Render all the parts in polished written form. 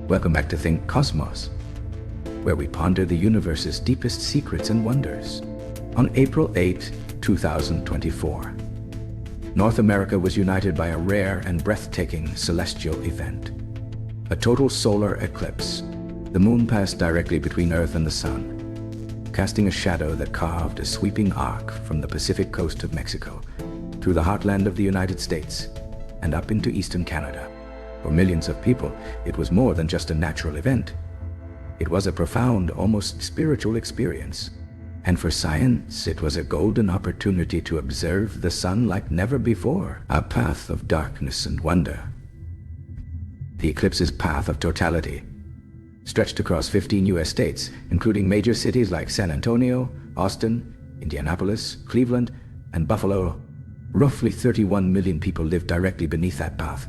Welcome back to Think Cosmos, where we ponder the universe's deepest secrets and wonders. On April 8, 2024, North America was united by a rare and breathtaking celestial event. A total solar eclipse. The moon passed directly between Earth and the Sun, casting a shadow that carved a sweeping arc from the Pacific coast of Mexico, through the heartland of the United States, and up into eastern Canada. For millions of people, it was more than just a natural event. It was a profound, almost spiritual experience. And for science, it was a golden opportunity to observe the sun like never before, a path of darkness and wonder. The eclipse's path of totality stretched across 15 U.S. states, including major cities like San Antonio, Austin, Indianapolis, Cleveland, and Buffalo. Roughly 31 million people lived directly beneath that path,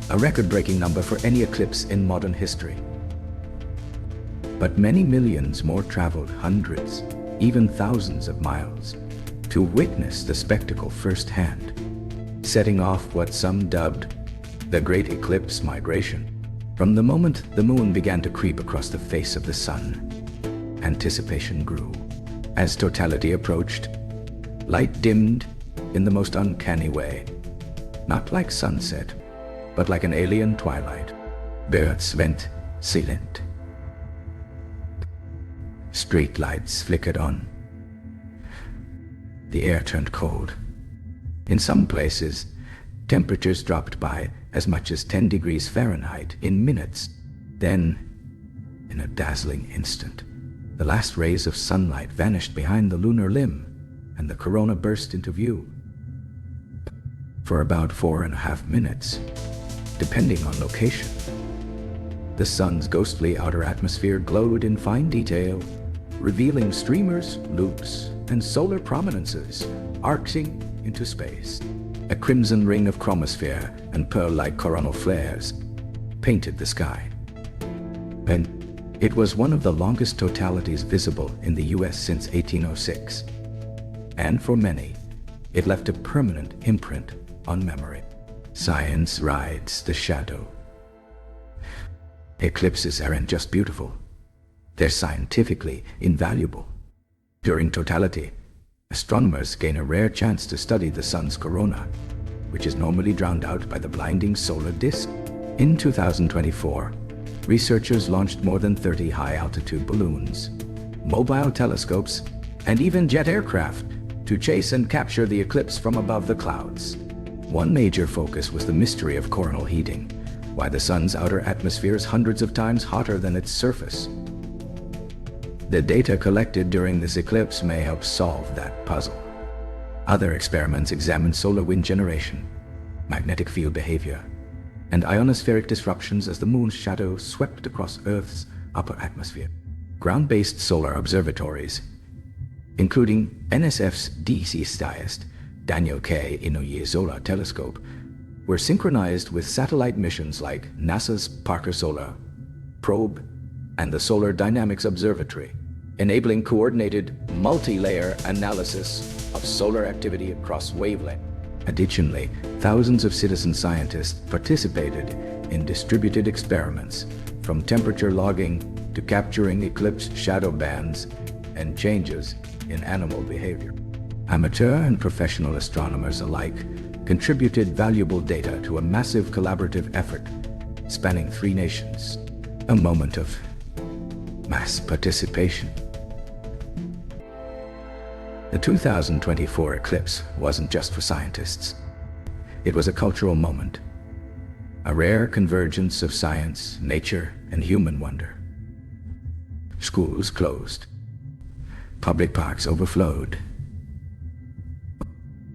a record-breaking number for any eclipse in modern history. But many millions more traveled hundreds, even thousands of miles, to witness the spectacle firsthand, setting off what some dubbed the Great Eclipse Migration. From the moment the moon began to creep across the face of the sun, anticipation grew. As totality approached, light dimmed in the most uncanny way, not like sunset, but like an alien twilight. Birds went silent. Street lights flickered on. The air turned cold. In some places, temperatures dropped by as much as 10 degrees Fahrenheit in minutes. Then, in a dazzling instant, the last rays of sunlight vanished behind the lunar limb, and the corona burst into view. For about 4.5 minutes, depending on location, the sun's ghostly outer atmosphere glowed in fine detail, revealing streamers, loops, and solar prominences arcing into space. A crimson ring of chromosphere and pearl-like coronal flares painted the sky. And it was one of the longest totalities visible in the U.S. since 1806. And for many, it left a permanent imprint on memory. Science rides the shadow. Eclipses aren't just beautiful. They're scientifically invaluable. During totality, astronomers gain a rare chance to study the sun's corona, which is normally drowned out by the blinding solar disk. In 2024, researchers launched more than 30 high-altitude balloons, mobile telescopes, and even jet aircraft to chase and capture the eclipse from above the clouds. One major focus was the mystery of coronal heating, why the sun's outer atmosphere is hundreds of times hotter than its surface. The data collected during this eclipse may help solve that puzzle. Other experiments examined solar wind generation, magnetic field behavior, and ionospheric disruptions as the moon's shadow swept across Earth's upper atmosphere. Ground-based solar observatories, including NSF's DC-sized Daniel K. Inouye Solar Telescope, were synchronized with satellite missions like NASA's Parker Solar Probe and the Solar Dynamics Observatory, enabling coordinated, multi-layer analysis of solar activity across wavelength. Additionally, thousands of citizen scientists participated in distributed experiments, from temperature logging to capturing eclipse shadow bands and changes in animal behavior. Amateur and professional astronomers alike contributed valuable data to a massive collaborative effort spanning 3 nations, a moment of mass participation. The 2024 eclipse wasn't just for scientists. It was a cultural moment, a rare convergence of science, nature, and human wonder. Schools closed. Public parks overflowed.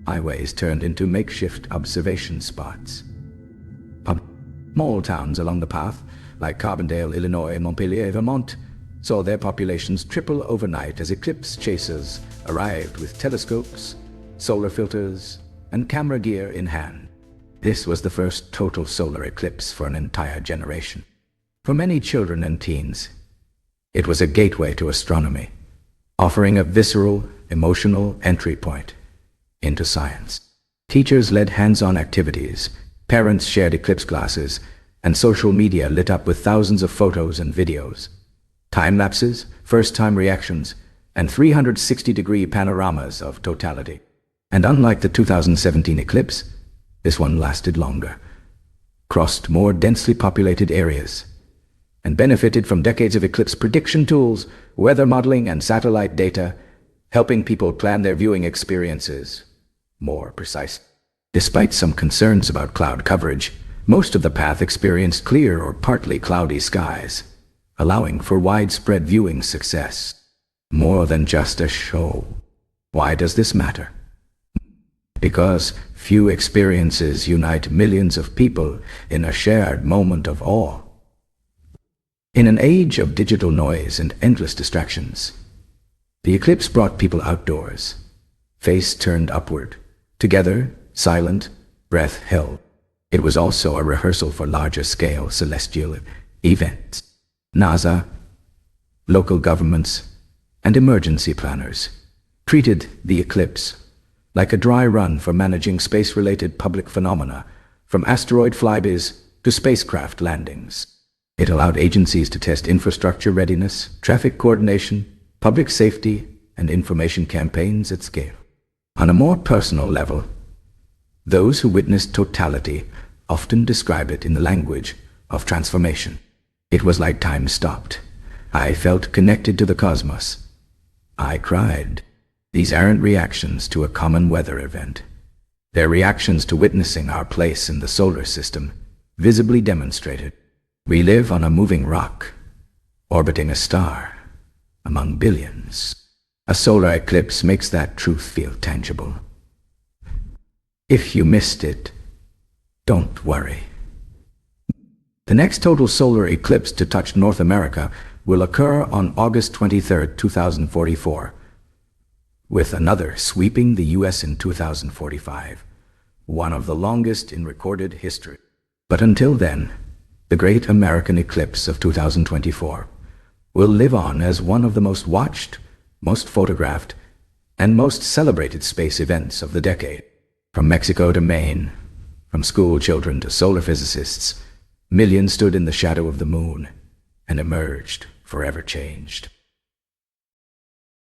Highways turned into makeshift observation spots. Small towns along the path, like Carbondale, Illinois, and Montpelier, Vermont, saw their populations triple overnight as eclipse chasers arrived with telescopes, solar filters, and camera gear in hand. This was the first total solar eclipse for an entire generation. For many children and teens, it was a gateway to astronomy, offering a visceral, emotional entry point into science. Teachers led hands-on activities, parents shared eclipse classes, and social media lit up with thousands of photos and videos, time-lapses, first-time reactions, and 360-degree panoramas of totality. And unlike the 2017 eclipse, this one lasted longer, crossed more densely populated areas, and benefited from decades of eclipse prediction tools, weather modeling, and satellite data, helping people plan their viewing experiences more precisely. Despite some concerns about cloud coverage, most of the path experienced clear or partly cloudy skies, allowing for widespread viewing success. More than just a show. Why does this matter? Because few experiences unite millions of people in a shared moment of awe. In an age of digital noise and endless distractions, the eclipse brought people outdoors, face turned upward, together, silent, breath held. It was also a rehearsal for larger-scale celestial events. NASA, local governments, and emergency planners treated the eclipse like a dry run for managing space-related public phenomena, from asteroid flybys to spacecraft landings. It allowed agencies to test infrastructure readiness, traffic coordination, public safety, and information campaigns at scale. On a more personal level, those who witnessed totality often describe it in the language of transformation. It was like time stopped. I felt connected to the cosmos. I cried. These aren't reactions to a common weather event. They're reactions to witnessing our place in the solar system, visibly demonstrated. We live on a moving rock, orbiting a star, among billions. A solar eclipse makes that truth feel tangible. If you missed it, don't worry. The next total solar eclipse to touch North America will occur on August 23, 2044, with another sweeping the U.S. in 2045, one of the longest in recorded history. But until then, the great American eclipse of 2024 will live on as one of the most watched, most photographed, and most celebrated space events of the decade. From Mexico to Maine, from school children to solar physicists, millions stood in the shadow of the moon and emerged forever changed.